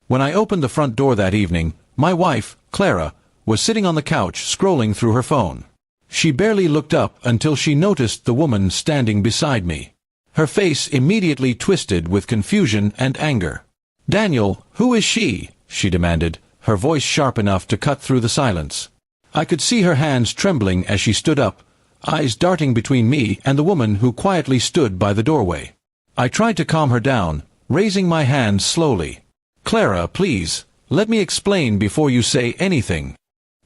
When I opened the front door that evening, my wife, Clara, was sitting on the couch scrolling through her phone. She barely looked up until she noticed the woman standing beside me. Her face immediately twisted with confusion and anger. "Daniel, who is she?" she demanded, her voice sharp enough to cut through the silence. I could see her hands trembling as she stood up, eyes darting between me and the woman who quietly stood by the doorway. I tried to calm her down, raising my hands slowly. "Clara, please, let me explain before you say anything."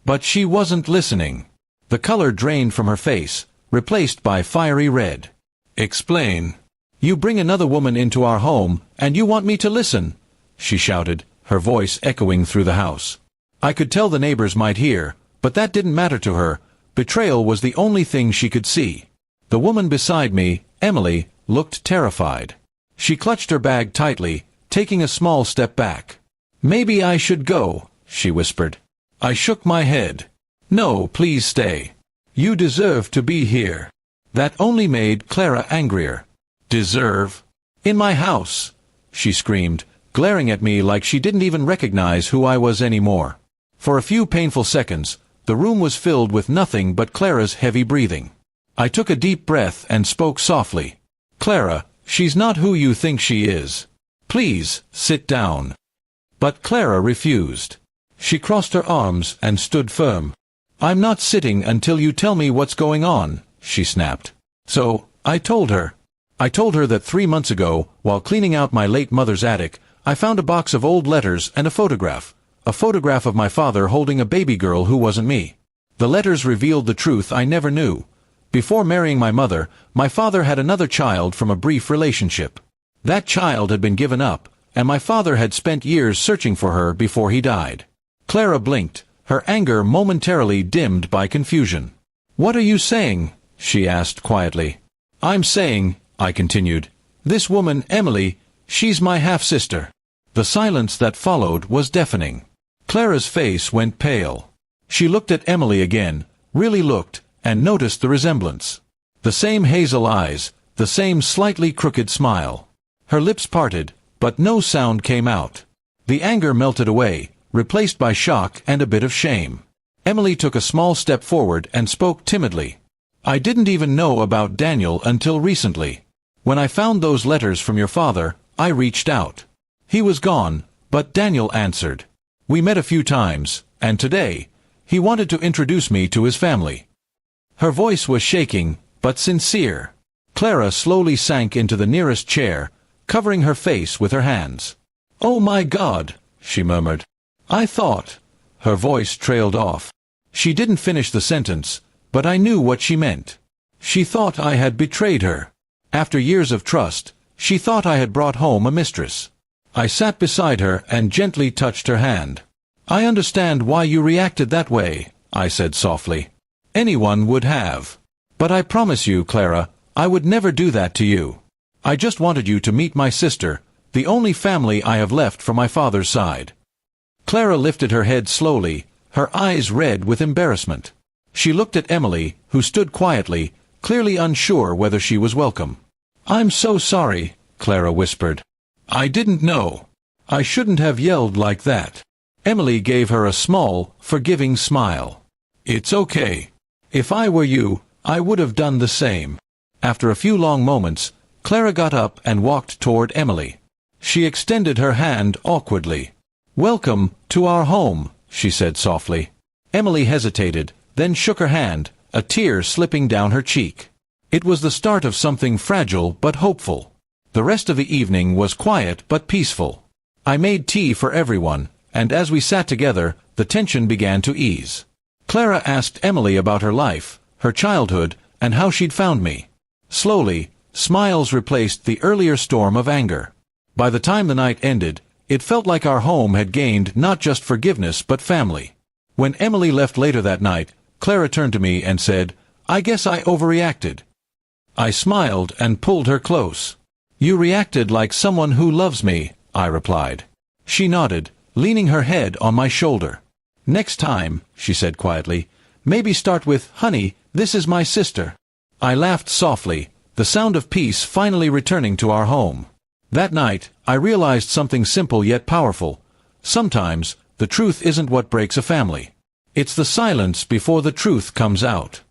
But she wasn't listening. The color drained from her face, replaced by fiery red. "Explain? You bring another woman into our home, and you want me to listen?" she shouted, her voice echoing through the house. I could tell the neighbors might hear, but that didn't matter to her. Betrayal was the only thing she could see. The woman beside me, Emily, looked terrified. She clutched her bag tightly, taking a small step back. "Maybe I should go," she whispered. I shook my head. "No, please stay. You deserve to be here." That only made Clara angrier. "Deserve? In my house!" she screamed, glaring at me like she didn't even recognize who I was anymore. For a few painful seconds, the room was filled with nothing but Clara's heavy breathing. I took a deep breath and spoke softly. "Clara, she's not who you think she is. Please, sit down." But Clara refused. She crossed her arms and stood firm. "I'm not sitting until you tell me what's going on," she snapped. So, I told her. I told her that 3 months ago, while cleaning out my late mother's attic, I found a box of old letters and a photograph of my father holding a baby girl who wasn't me. The letters revealed the truth I never knew. Before marrying my mother, my father had another child from a brief relationship. That child had been given up, and my father had spent years searching for her before he died. Clara blinked, her anger momentarily dimmed by confusion. "What are you saying?" she asked quietly. "I'm saying," I continued, "this woman, Emily, she's my half-sister." The silence that followed was deafening. Clara's face went pale. She looked at Emily again, really looked, and noticed the resemblance. The same hazel eyes, the same slightly crooked smile. Her lips parted, but no sound came out. The anger melted away, replaced by shock and a bit of shame. Emily took a small step forward and spoke timidly. "I didn't even know about Daniel until recently. When I found those letters from your father, I reached out. He was gone, but Daniel answered. We met a few times, and today, he wanted to introduce me to his family." Her voice was shaking, but sincere. Clara slowly sank into the nearest chair, covering her face with her hands. "Oh my God," she murmured. "I thought—" Her voice trailed off. She didn't finish the sentence, but I knew what she meant. She thought I had betrayed her. After years of trust, she thought I had brought home a mistress. I sat beside her and gently touched her hand. "I understand why you reacted that way," I said softly. "Anyone would have. But I promise you, Clara, I would never do that to you. I just wanted you to meet my sister, the only family I have left from my father's side." Clara lifted her head slowly, her eyes red with embarrassment. She looked at Emily, who stood quietly, clearly unsure whether she was welcome. "I'm so sorry," Clara whispered. "I didn't know. I shouldn't have yelled like that." Emily gave her a small, forgiving smile. "It's okay. If I were you, I would have done the same." After a few long moments, Clara got up and walked toward Emily. She extended her hand awkwardly. "Welcome to our home," she said softly. Emily hesitated, then shook her hand, a tear slipping down her cheek. It was the start of something fragile but hopeful. The rest of the evening was quiet but peaceful. I made tea for everyone, and as we sat together, the tension began to ease. Clara asked Emily about her life, her childhood, and how she'd found me. Slowly, smiles replaced the earlier storm of anger. By the time the night ended, it felt like our home had gained not just forgiveness but family. When Emily left later that night, Clara turned to me and said, "I guess I overreacted." I smiled and pulled her close. "You reacted like someone who loves me," I replied. She nodded, leaning her head on my shoulder. "Next time," she said quietly, "maybe start with, 'Honey, this is my sister.'" I laughed softly, the sound of peace finally returning to our home. That night, I realized something simple yet powerful. Sometimes, the truth isn't what breaks a family. It's the silence before the truth comes out.